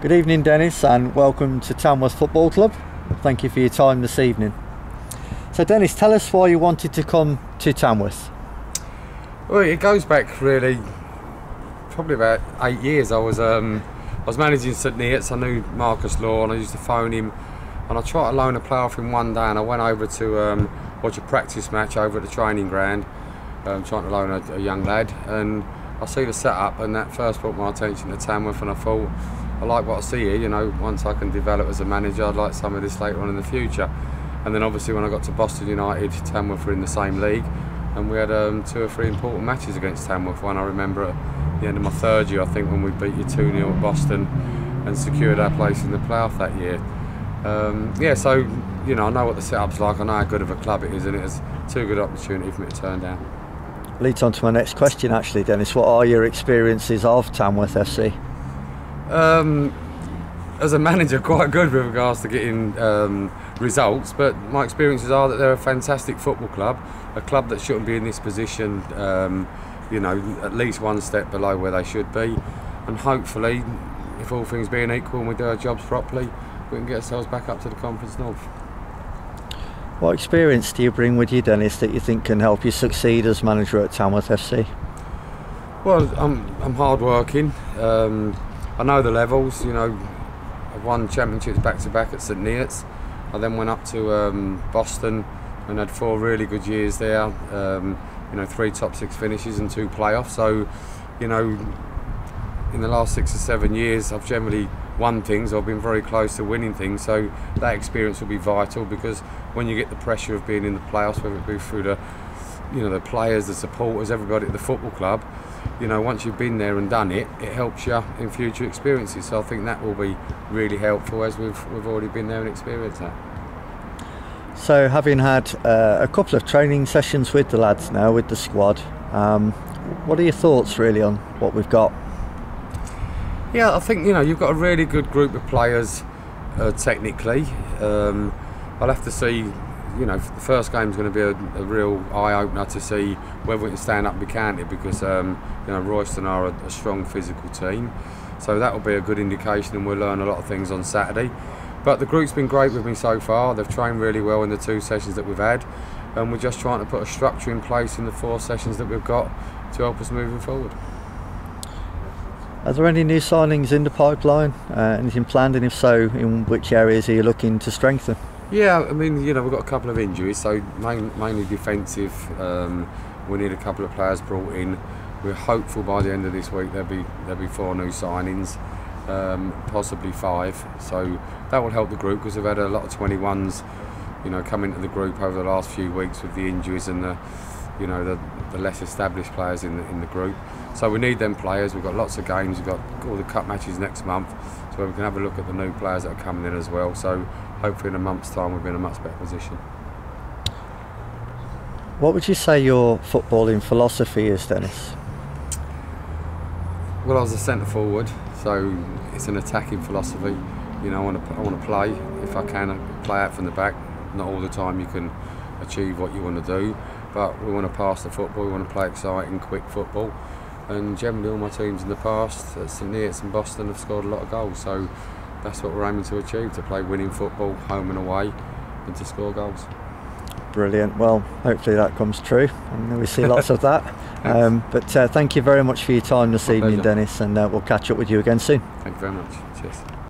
Good evening, Dennis, and welcome to Tamworth Football Club. Thank you for your time this evening. So Dennis, tell us why you wanted to come to Tamworth. Well, it goes back really probably about 8 years. I was managing St Neots. I knew Marcus Law and I used to phone him, and I tried to loan a player off him one day, and I went over to watch a practice match over at the training ground, trying to loan a young lad, and I see the setup, and that first brought my attention to Tamworth, and I thought, I like what I see here. You know, once I can develop as a manager, I'd like some of this later on in the future. And then obviously when I got to Boston United, Tamworth were in the same league, and we had 2 or 3 important matches against Tamworth. One I remember at the end of my 3rd year, I think, when we beat you 2-0 at Boston and secured our place in the playoff that year. Yeah, so you know, I know what the setup's like, I know how good of a club it is, and it was too good opportunity for me to turn down. Leads on to my next question actually, Dennis. What are your experiences of Tamworth FC? As a manager, quite good with regards to getting results, but my experiences are that they're a fantastic football club, a club that shouldn't be in this position, you know, at least one step below where they should be, and hopefully, if all things being equal and we do our jobs properly, we can get ourselves back up to the Conference North. What experience do you bring with you, Dennis, that you think can help you succeed as manager at Tamworth FC? Well, I'm hard working. I know the levels. You know, I've won championships back to back at St Neots. I then went up to Boston and had 4 really good years there. You know, 3 top 6 finishes and 2 playoffs. So, you know, in the last 6 or 7 years, I've generally won things. I've been very close to winning things. So that experience will be vital, because when you get the pressure of being in the playoffs, whether it be through the, you know, the players, the supporters, everybody at the football club, you know, once you've been there and done it, it helps you in future experiences. So I think that will be really helpful, as we've already been there and experienced that. So having had a couple of training sessions with the lads now, with the squad, what are your thoughts really on what we've got? Yeah, I think, you know, you've got a really good group of players technically. I'll have to see. You know, the first game's going to be a real eye-opener to see whether we can stand up and be counted, because you know, Royston are a strong physical team, so that will be a good indication, and we'll learn a lot of things on Saturday. But the group's been great with me so far. They've trained really well in the 2 sessions that we've had, and we're just trying to put a structure in place in the 4 sessions that we've got to help us moving forward. Are there any new signings in the pipeline? Anything planned, and if so, in which areas are you looking to strengthen? Yeah, I mean, you know, we've got a couple of injuries, so mainly defensive. We need a couple of players brought in. We're hopeful by the end of this week there'll be 4 new signings, possibly 5. So that will help the group, because we've had a lot of 21s, you know, come into the group over the last few weeks with the injuries and the, you know, the less established players in the group. So we need them players. We've got lots of games. We've got all the cup matches next month, so we can have a look at the new players that are coming in as well. So hopefully in a month's time we'll be in a much better position. What would you say your footballing philosophy is, Dennis? Well, I was a centre forward, so it's an attacking philosophy. You know, I want to play, if I can, play out from the back. Not all the time you can achieve what you want to do, but we want to pass the football. We want to play exciting, quick football. And generally all my teams in the past at St Neots and Boston have scored a lot of goals, so that's what we're aiming to achieve, to play winning football home and away and to score goals. Brilliant. Well, hopefully that comes true, and we see lots of that. But thank you very much for your time this evening, pleasure, Dennis, and we'll catch up with you again soon. Thank you very much. Cheers.